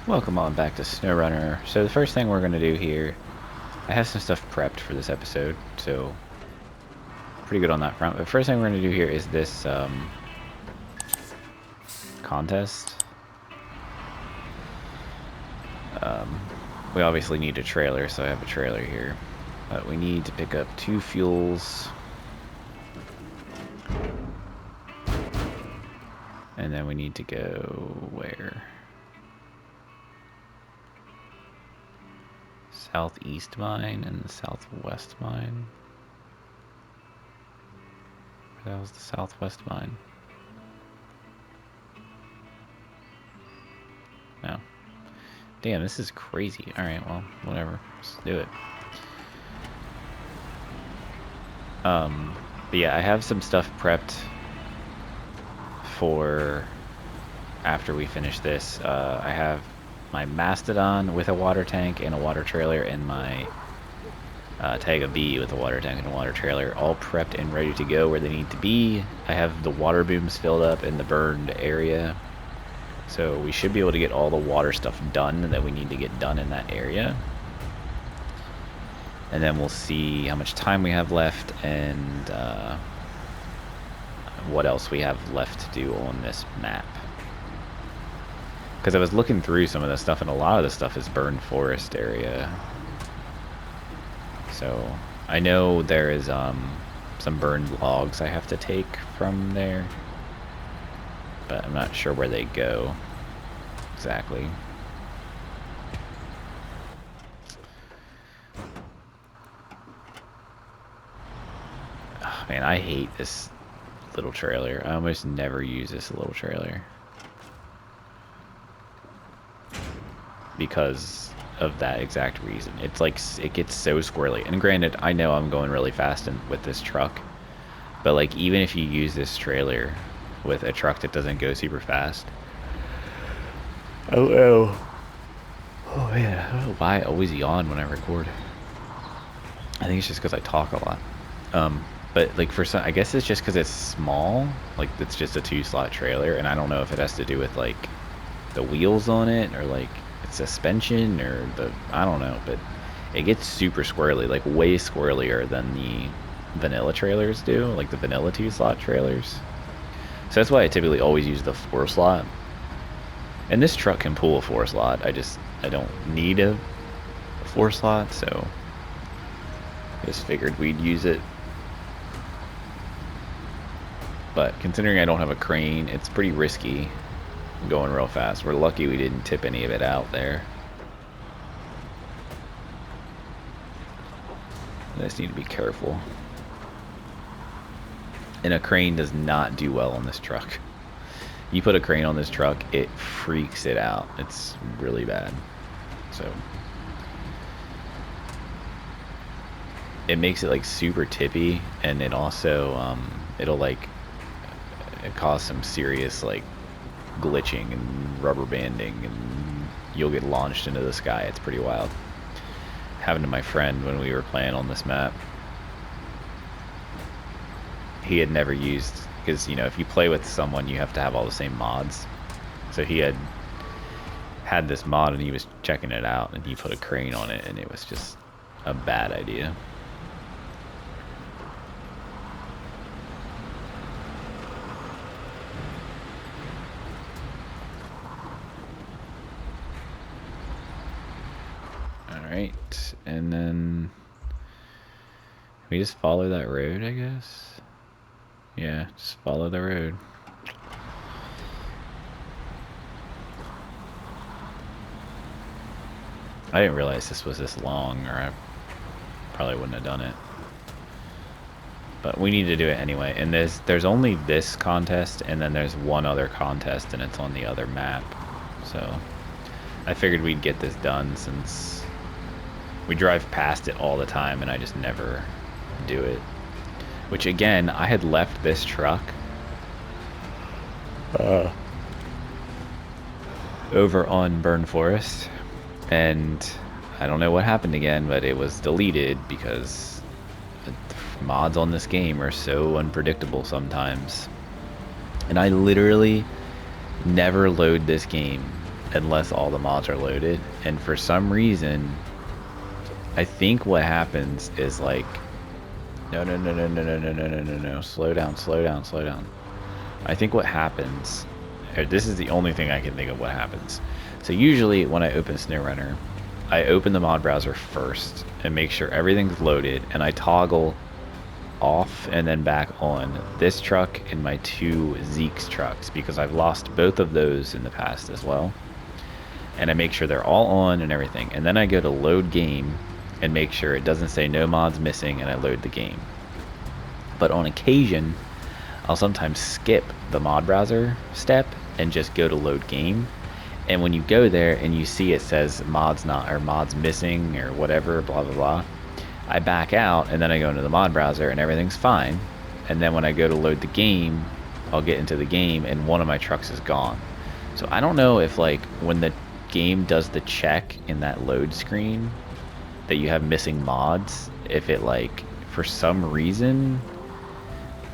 Welcome on back to SnowRunner. So the first thing we're going to do here, I have some stuff prepped for this episode, so pretty good on that front. But first thing we're going to do here is this contest. We obviously need a trailer, so I have a trailer here. But we need to pick up 2 fuels. And then we need to go where? Southeast mine and the southwest mine. That was the southwest mine. No. Damn, this is crazy. Alright, well, whatever. Let's do it. But yeah, I have some stuff prepped for after we finish this. I have my Mastodon with a water tank and a water trailer, and my Taiga B with a water tank and a water trailer, all prepped and ready to go where they need to be. I have the water booms filled up in the burned area, so we should be able to get all the water stuff done that we need to get done in that area. And then we'll see how much time we have left and what else we have left to do on this map. Because I was looking through some of the stuff, and a lot of the stuff is burned forest area. So I know there is some burned logs I have to take from there, but I'm not sure where they go exactly. Oh, man, I hate this little trailer. I almost never use this little trailer because of that exact reason. It's like, it gets so squirrely. And granted, I know I'm going really fast with this truck, but like, even if you use this trailer with a truck that doesn't go super fast. Oh man, I don't know why I always yawn when I record. I think it's just because I talk a lot. But like for some, I guess it's just because it's small. Like it's just a 2-slot trailer, and I don't know if it has to do with like the wheels on it or like its suspension or I don't know. But it gets super squirrely, like way squirrelier than the vanilla trailers do, like the vanilla 2-slot trailers. So that's why I typically always use the 4-slot. And this truck can pull a 4-slot. I don't need a 4-slot, so I just figured we'd use it. But considering I don't have a crane, it's pretty risky going real fast. We're lucky we didn't tip any of it out there. I just need to be careful. And a crane does not do well on this truck. You put a crane on this truck, it freaks it out. It's really bad. So it makes it like super tippy, and it also it'll like cause some serious like glitching and rubber banding, and you'll get launched into the sky. It's pretty wild. Happened to my friend when we were playing on this map. He had never used, because you know, if you play with someone you have to have all the same mods. So he had this mod and he was checking it out, and he put a crane on it, and it was just a bad idea. Alright, and then we just follow that road, I guess. Yeah, just follow the road. I didn't realize this was this long, or I probably wouldn't have done it. But we need to do it anyway. And there's only this contest, and then there's one other contest, and it's on the other map. So I figured we'd get this done since we drive past it all the time, and I just never do it. Which again, I had left this truck over on Burn Forest, and I don't know what happened again, but it was deleted because the mods on this game are so unpredictable sometimes. And I literally never load this game unless all the mods are loaded. And for some reason, I think what happens is like, no, slow down, slow down, slow down. I think what happens, this is the only thing I can think of what happens. So usually when I open SnowRunner, I open the mod browser first and make sure everything's loaded, and I toggle off and then back on this truck and my two Zeke's trucks, because I've lost both of those in the past as well. And I make sure they're all on and everything, and then I go to load game and make sure it doesn't say no mods missing, and I load the game. But on occasion, I'll sometimes skip the mod browser step and just go to load game. And when you go there and you see it says mods not, or mods missing, or whatever, blah blah blah, I back out and then I go into the mod browser and everything's fine. And then when I go to load the game, I'll get into the game and one of my trucks is gone. So I don't know if like when the game does the check in that load screen that you have missing mods, if it like for some reason,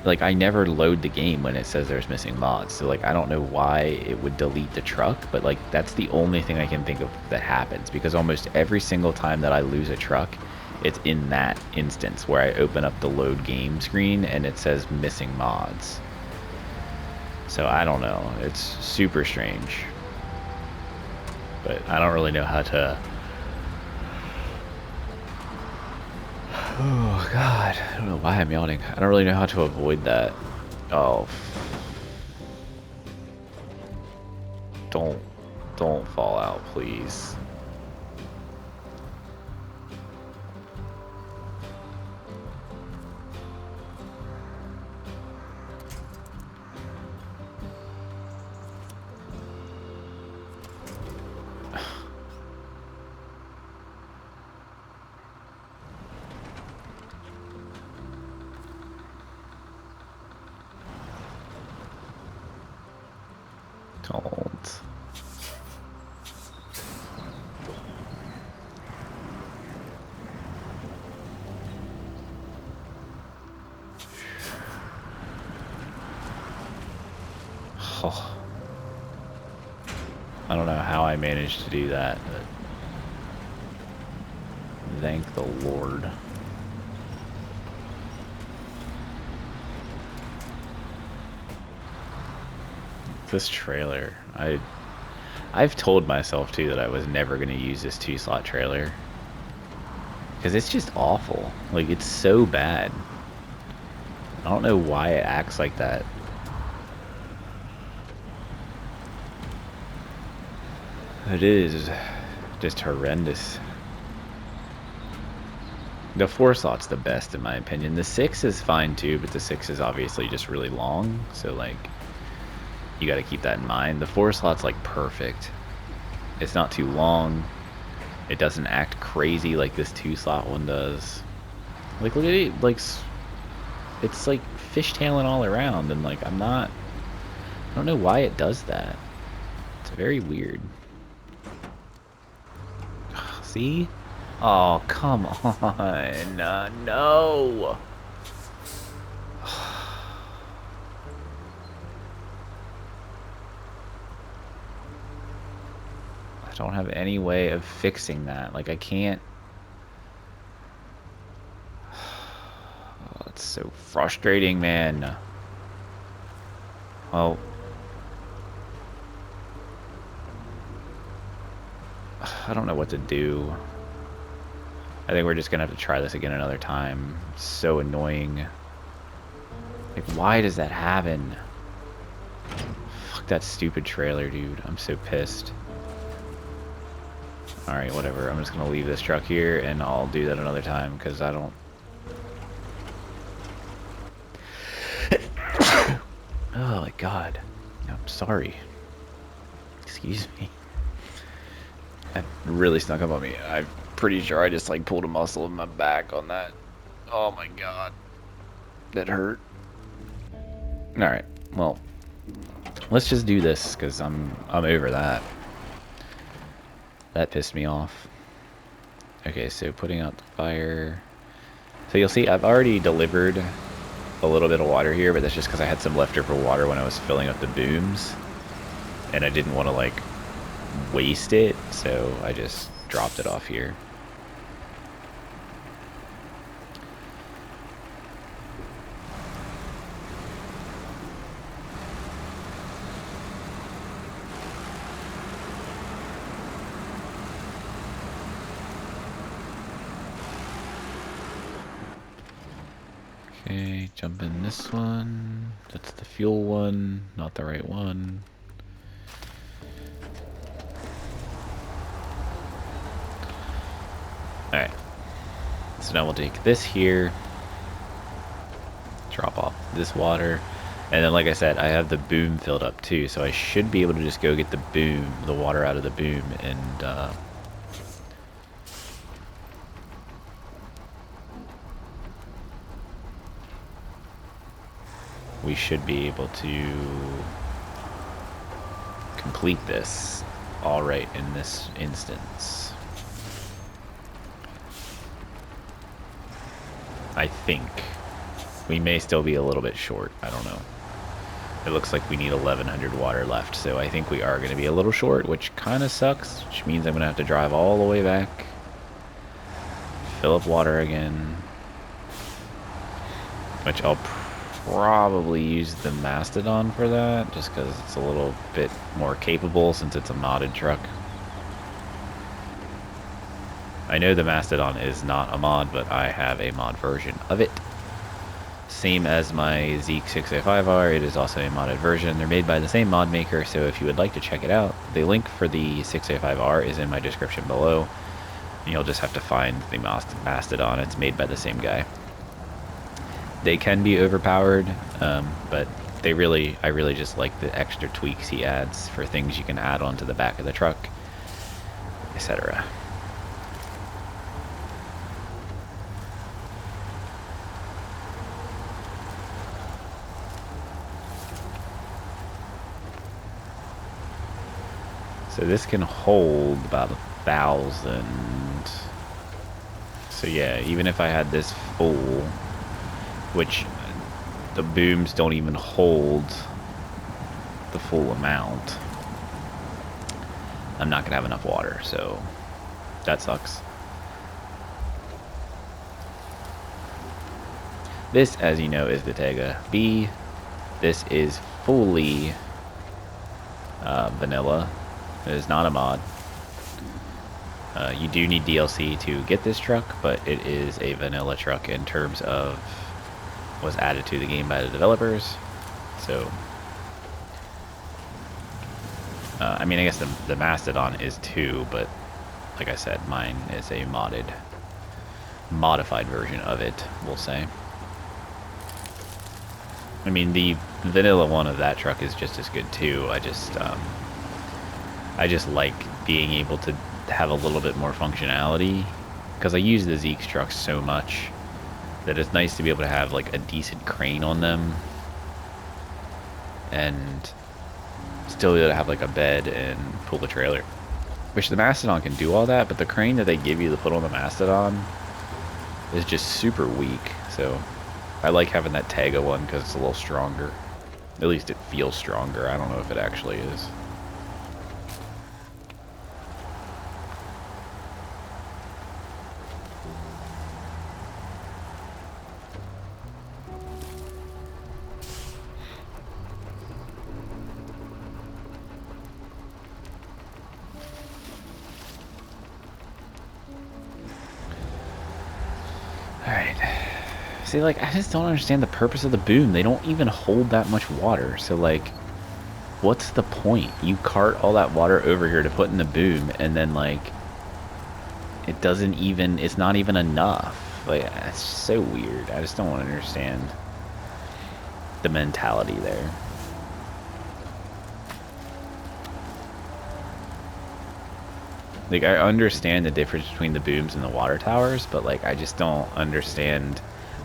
like I never load the game when it says there's missing mods, so like I don't know why it would delete the truck, but like that's the only thing I can think of that happens, because almost every single time that I lose a truck, it's in that instance where I open up the load game screen and it says missing mods. So I don't know, it's super strange, but I don't really know how to. Oh god, I don't know why I'm yawning. I don't really know how to avoid that. Oh, don't fall out, please. Don't. Oh. I don't know how I managed to do that, but thank the Lord. This trailer, I've told myself too that I was never going to use this 2-slot trailer, because it's just awful. Like, it's so bad. I don't know why it acts like that. It is just horrendous. The 4-slot's the best in my opinion. The 6 is fine too, but the 6 is obviously just really long, so like you got to keep that in mind. The 4-slot's like perfect. It's not too long. It doesn't act crazy like this 2-slot one does. Like, look at it, like it's like fishtailing all around, and like I don't know why it does that. It's very weird. See? Oh, come on. No. I don't have any way of fixing that. Like, I can't. Oh, it's so frustrating, man. Well, I don't know what to do. I think we're just gonna have to try this again another time. It's so annoying. Like, why does that happen? Fuck that stupid trailer, dude. I'm so pissed. Alright, whatever. I'm just gonna leave this truck here and I'll do that another time, because I don't... Oh my god. I'm sorry. Excuse me. That really snuck up on me. I'm pretty sure I just like pulled a muscle in my back on that. Oh my god. That hurt. Alright, well, let's just do this, because I'm over that. That pissed me off. Okay, so putting out the fire. So you'll see I've already delivered a little bit of water here, but that's just because I had some leftover water when I was filling up the booms. And I didn't want to like waste it, so I just dropped it off here. Okay, jump in this one. That's the fuel one, not the right one. Alright. So now we'll take this here. Drop off this water. And then, like I said, I have the boom filled up too, so I should be able to just go get the boom, the water out of the boom, and we should be able to complete this all right in this instance. I think. We may still be a little bit short. I don't know. It looks like we need 1100 water left, so I think we are going to be a little short, which kind of sucks, which means I'm going to have to drive all the way back, fill up water again, which I'll probably use the Mastodon for that, just because it's a little bit more capable since it's a modded truck. I know the Mastodon is not a mod, but I have a mod version of it. Same as my Zeek 605R, it is also a modded version. They're made by the same mod maker, so if you would like to check it out, the link for the 605R is in my description below. You'll just have to find the Mastodon. It's made by the same guy. They can be overpowered, but I really just like the extra tweaks he adds for things you can add onto the back of the truck, etc. So this can hold about 1,000. So yeah, even if I had this full, which the booms don't even hold the full amount, I'm not gonna have enough water, so that sucks. This, as you know, is the Tega B. This is fully vanilla. It is not a mod. You do need DLC to get this truck, but it is a vanilla truck in terms of was added to the game by the developers. So, I mean, I guess the Mastodon is too, but like I said, mine is a modified version of it, we'll say. I mean, the vanilla one of that truck is just as good too. I just like being able to have a little bit more functionality, because I use the Zeek's trucks so much that it's nice to be able to have like a decent crane on them and still be able to have like a bed and pull the trailer, which the Mastodon can do all that, but the crane that they give you to put on the Mastodon is just super weak. So I like having that Tega one because it's a little stronger. At least it feels stronger. I don't know if it actually is. Alright. See, like, I just don't understand the purpose of the boom. They don't even hold that much water. So, like, what's the point? You cart all that water over here to put in the boom, and then, like, it doesn't even, it's not even enough. Like, it's so weird. I just don't understand the mentality there. Like, I understand the difference between the booms and the water towers, but, like, I just don't understand.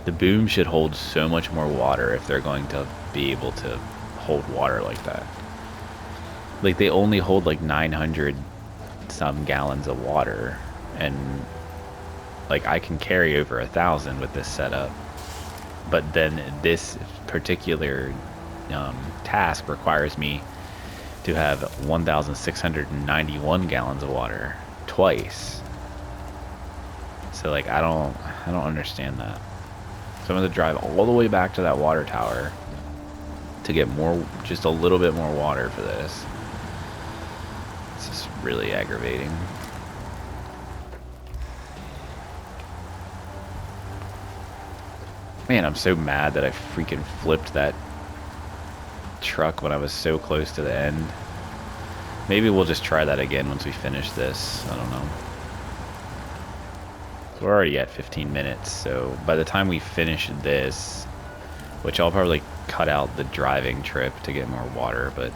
The boom should hold so much more water if they're going to be able to hold water like that. Like, they only hold, like, 900 some gallons of water, and, like, I can carry over 1,000 with this setup. But then this particular task requires me to have 1,691 gallons of water twice. So like I don't understand that. So I'm gonna drive all the way back to that water tower to get more, just a little bit more water for this. This is really aggravating. Man, I'm so mad that I freaking flipped that truck when I was so close to the end. Maybe we'll just try that again once we finish this. I don't know. We're already at 15 minutes, so by the time we finish this, which I'll probably cut out the driving trip to get more water, but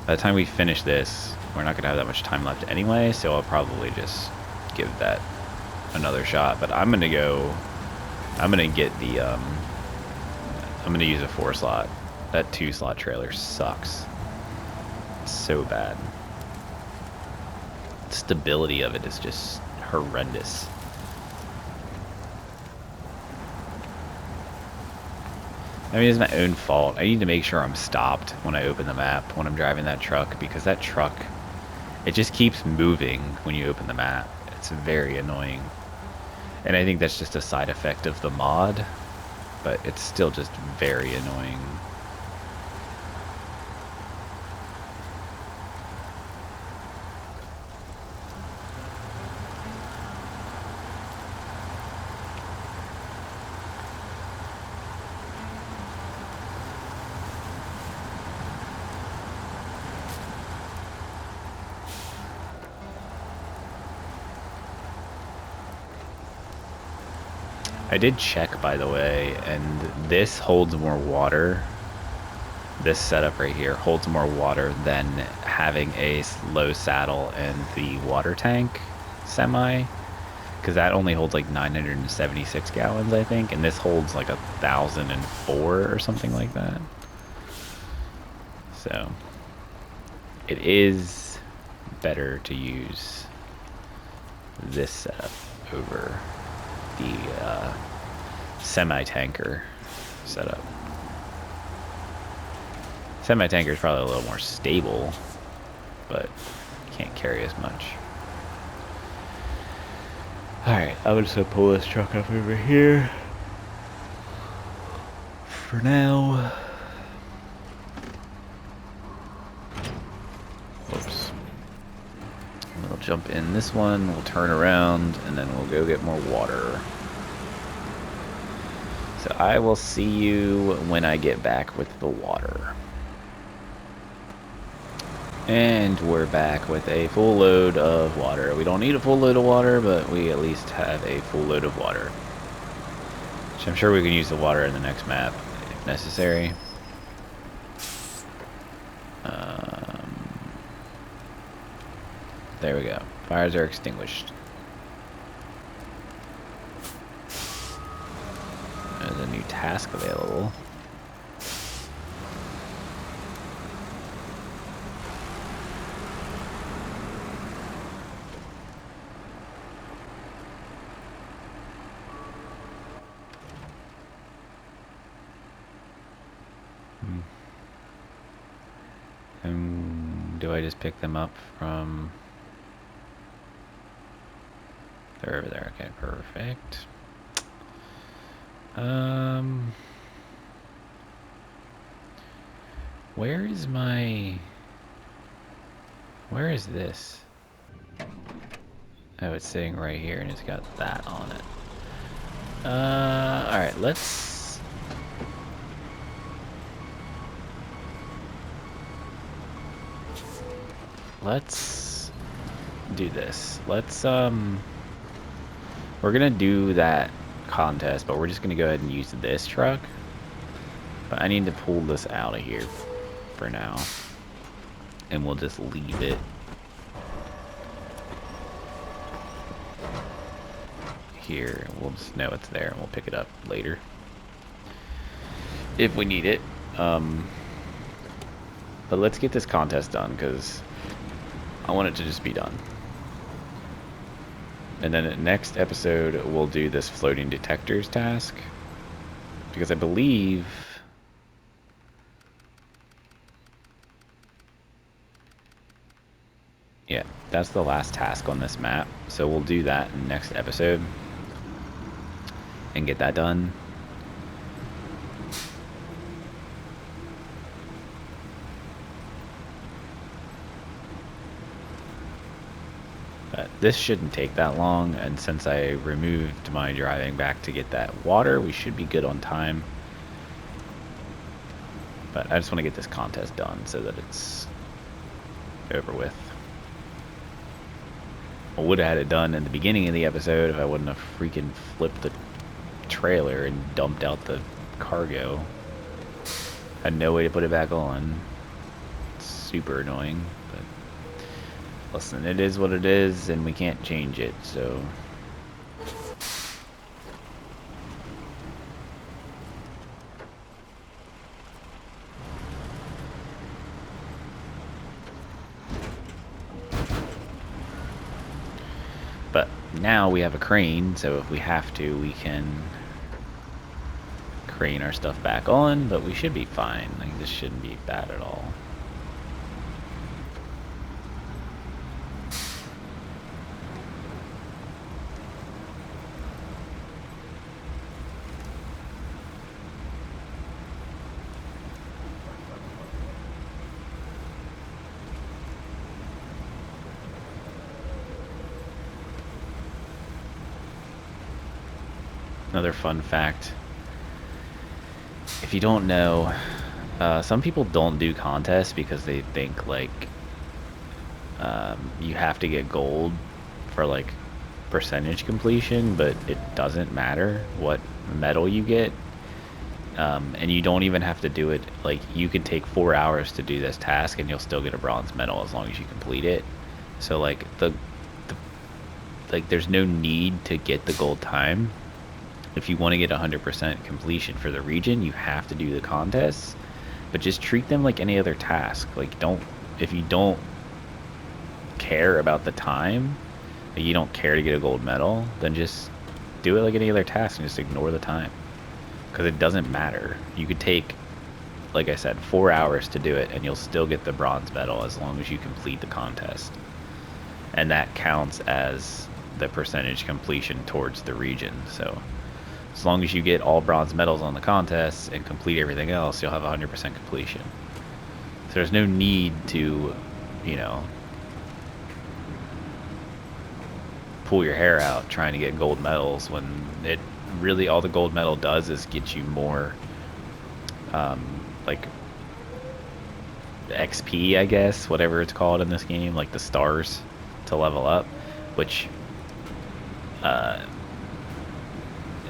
by the time we finish this, we're not going to have that much time left anyway, so I'll probably just give that another shot. But I'm going to get the, I'm going to use a 4-slot. That 2-slot trailer sucks. It's so bad. The stability of it is just horrendous. I mean, it's my own fault. I need to make sure I'm stopped when I open the map when I'm driving that truck, because that truck, it just keeps moving when you open the map. It's very annoying. And I think that's just a side effect of the mod, but it's still just very annoying. I did check, by the way, and this holds more water. This setup right here holds more water than having a low saddle and the water tank semi, because that only holds like 976 gallons, I think, and this holds like 1,004 or something like that. So it is better to use this setup over the semi-tanker setup. Semi-tanker is probably a little more stable, but can't carry as much. Alright, I'm just gonna pull this truck up over here for now. Whoops. We'll jump in this one, we'll turn around, and then we'll go get more water. So I will see you when I get back with the water. And we're back with a full load of water. We don't need a full load of water, but we at least have a full load of water. Which I'm sure we can use the water in the next map if necessary. There we go. Fires are extinguished. There's a new task available. Do I just pick them up from... They're over there. Okay, perfect. Where is my... Where is this? Oh, it's sitting right here and it's got that on it. Alright, let's... Let's do this. Let's, we're gonna do that contest, but we're just gonna go ahead and use this truck. But I need to pull this out of here for now. And we'll just leave it here. We'll just know it's there and we'll pick it up later if we need it. But let's get this contest done, because I want it to just be done. And then next episode, we'll do this floating detectors task. Because I believe... Yeah, that's the last task on this map. So we'll do that in the next episode and get that done. But this shouldn't take that long, and since I removed my driving back to get that water, we should be good on time. But I just want to get this contest done so that it's over with. I would have had it done in the beginning of the episode if I wouldn't have freaking flipped the trailer and dumped out the cargo. Had no way to put it back on. It's super annoying, but listen, it is what it is, and we can't change it, so. But now we have a crane, so if we have to, we can crane our stuff back on, but we should be fine. Like, this shouldn't be bad at all. Another fun fact, if you don't know, some people don't do contests because they think like you have to get gold for like percentage completion, but it doesn't matter what medal you get. And you don't even have to do it, like you could take 4 hours to do this task and you'll still get a bronze medal as long as you complete it. So like like there's no need to get the gold time. If you want to get 100% completion for the region, you have to do the contests, but just treat them like any other task. Like if you don't care about the time, like you don't care to get a gold medal, then just do it like any other task and just ignore the time, because it doesn't matter. You could take, like I said, 4 hours to do it and you'll still get the bronze medal as long as you complete the contest, and that counts as the percentage completion towards the region. So as long as you get all bronze medals on the contests and complete everything else, you'll have 100% completion. So there's no need to, you know, pull your hair out trying to get gold medals when it really, all the gold medal does is get you more like XP, I guess, whatever it's called in this game, like the stars to level up, which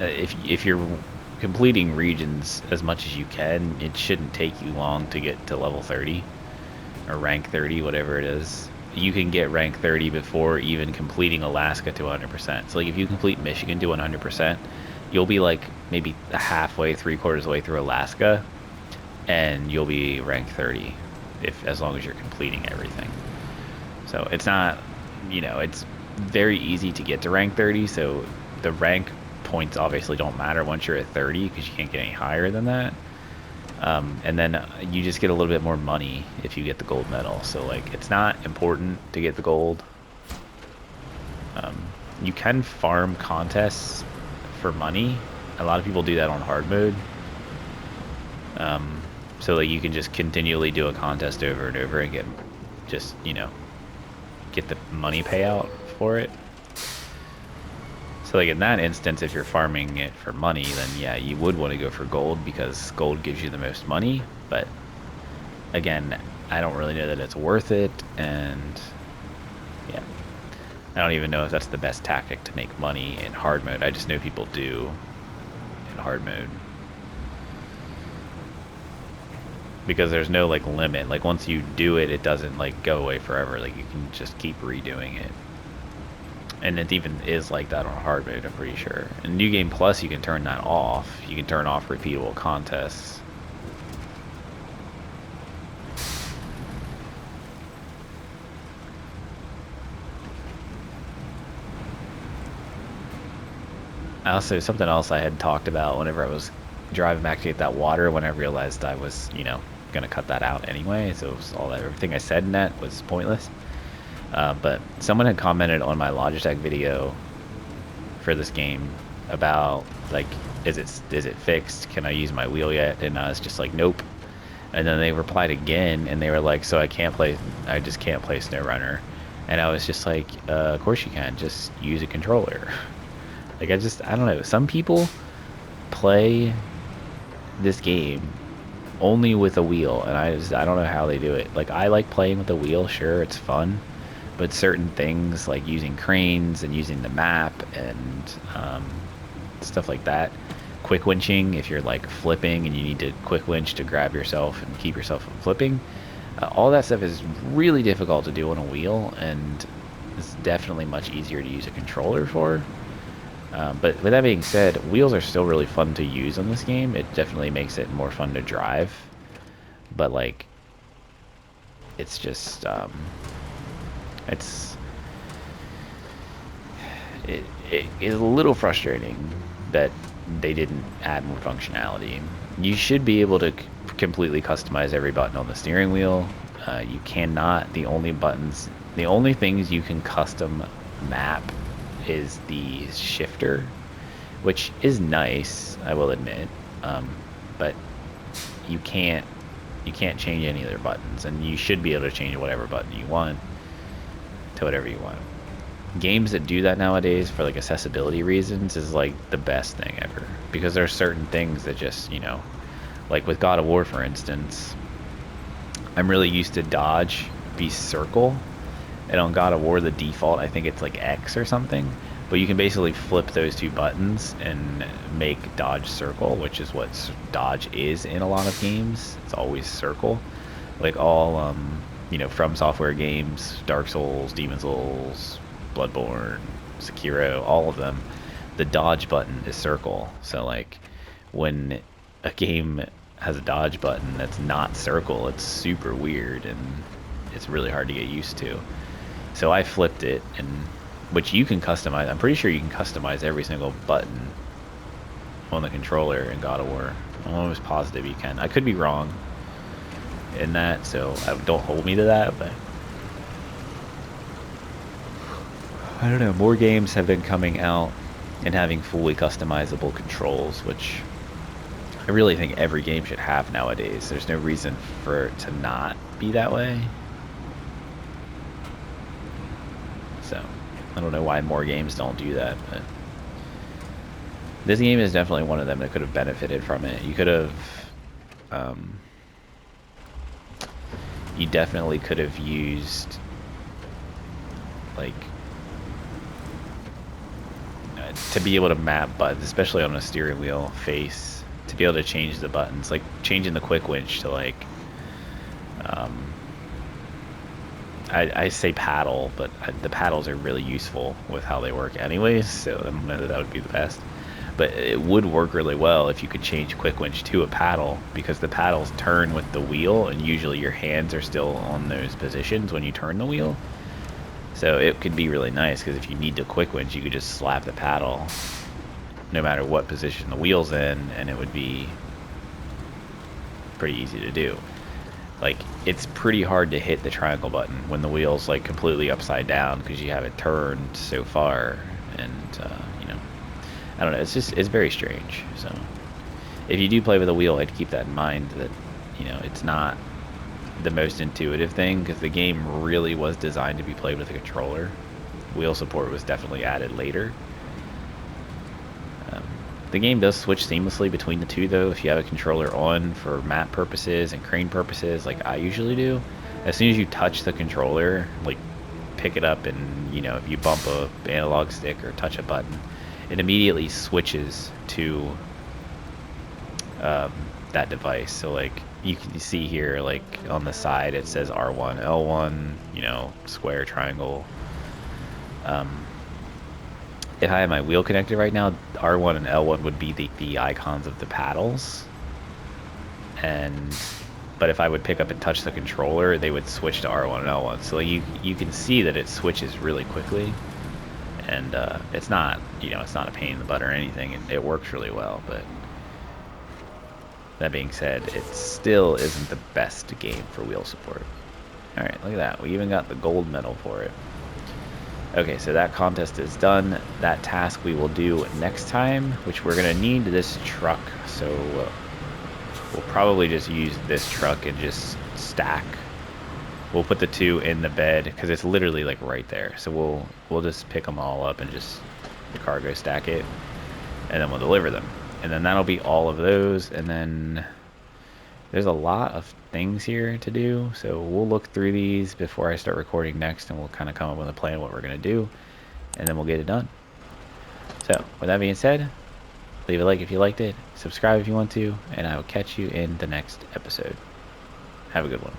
if you're completing regions as much as you can, it shouldn't take you long to get to level 30 or rank 30, whatever it is. You can get rank 30 before even completing Alaska to 100%. So like if you complete Michigan to 100%, you'll be like maybe halfway, 3/4 of the way through Alaska, and you'll be rank 30 as long as you're completing everything. So it's not, you know, it's very easy to get to rank 30, so the rank points obviously don't matter once you're at 30 because you can't get any higher than that. And then you just get a little bit more money if you get the gold medal. So like it's not important to get the gold. You can farm contests for money. A lot of people do that on hard mode. So like you can just continually do a contest over and over and get just, you know, get the money payout for it. So like in that instance, if you're farming it for money, then yeah, you would want to go for gold because gold gives you the most money. But again, I don't really know that it's worth it, and yeah, I don't even know if that's the best tactic to make money in hard mode. I just know people do in hard mode because there's no like limit. Like once you do it, it doesn't like go away forever. Like you can just keep redoing it. And it even is like that on hard mode, I'm pretty sure. In New Game Plus, you can turn that off. You can turn off repeatable contests. Also, something else I had talked about whenever I was driving back to get that water, when I realized I was, you know, going to cut that out anyway. So it was everything I said in that was pointless. But someone had commented on my Logitech video for this game about like, is it fixed? Can I use my wheel yet? And I was just like, nope. And then they replied again, and they were like, so I just can't play SnowRunner. And I was just like, of course you can. Just use a controller. Like I don't know. Some people play this game only with a wheel, and I don't know how they do it. Like I like playing with a wheel, sure, it's fun, but certain things like using cranes and using the map and stuff like that, quick winching, if you're like flipping and you need to quick winch to grab yourself and keep yourself from flipping, all that stuff is really difficult to do on a wheel, and it's definitely much easier to use a controller for. But with that being said, wheels are still really fun to use on this game. It definitely makes it more fun to drive. But like, it's just, it is a little frustrating that they didn't add more functionality. You should be able to completely customize every button on the steering wheel. You cannot. The only things you can custom map is the shifter, which is nice, I will admit, but you can't change any of their buttons, and you should be able to change whatever button you want to whatever you want. Games that do that nowadays for like accessibility reasons is like the best thing ever, because there are certain things that just, you know, like with God of War for instance, I'm really used to dodge be circle, and on God of War the default I think it's like X or something, but you can basically flip those two buttons and make dodge circle, which is what dodge is in a lot of games. It's always circle, like all you know, From Software games, Dark Souls, Demon Souls, Bloodborne, Sekiro, all of them, the dodge button is circle. So like when a game has a dodge button that's not circle, it's super weird and it's really hard to get used to. So I flipped it, and which you can customize. I'm pretty sure you can customize every single button on the controller in God of War. I'm almost positive you can. I could be wrong in that, so don't hold me to that, but I don't know. More games have been coming out and having fully customizable controls, which I really think every game should have nowadays. There's no reason for it to not be that way. So I don't know why more games don't do that, but this game is definitely one of them that could have benefited from it. You could have, you definitely could have used like to be able to map buttons, especially on a steering wheel face, to be able to change the buttons, like changing the quick winch to like, I say paddle, but the paddles are really useful with how they work anyways, so I don't know that would be the best. But it would work really well if you could change quick winch to a paddle, because the paddles turn with the wheel, and usually your hands are still on those positions when you turn the wheel. So it could be really nice, because if you need to quick winch, you could just slap the paddle no matter what position the wheel's in, and it would be pretty easy to do. Like, it's pretty hard to hit the triangle button when the wheel's like completely upside down, because you have it turned so far, and you know, I don't know, it's very strange. So if you do play with a wheel, I'd keep that in mind, that, you know, it's not the most intuitive thing, because the game really was designed to be played with a controller. Wheel support was definitely added later. The game does switch seamlessly between the two, though, if you have a controller on for map purposes and crane purposes, like I usually do. As soon as you touch the controller, like pick it up, and, you know, if you bump a analog stick or touch a button, it immediately switches to that device. So like you can see here, like on the side it says R1, L1, you know, square, triangle. If I have my wheel connected right now, R1 and L1 would be the icons of the paddles. But if I would pick up and touch the controller, they would switch to R1 and L1. So you can see that it switches really quickly, and it's not, you know, it's not a pain in the butt or anything. It works really well. But that being said, it still isn't the best game for wheel support. Alright, look at that. We even got the gold medal for it. Okay, so that contest is done. That task we will do next time, which we're going to need this truck. So we'll probably just use this truck and just stack. We'll put the 2 in the bed because it's literally like right there. So we'll just pick them all up and just cargo stack it, and then we'll deliver them. And then that'll be all of those. And then there's a lot of things here to do, so we'll look through these before I start recording next, and we'll kind of come up with a plan what we're going to do, and then we'll get it done. So with that being said, leave a like if you liked it, subscribe if you want to, and I will catch you in the next episode. Have a good one.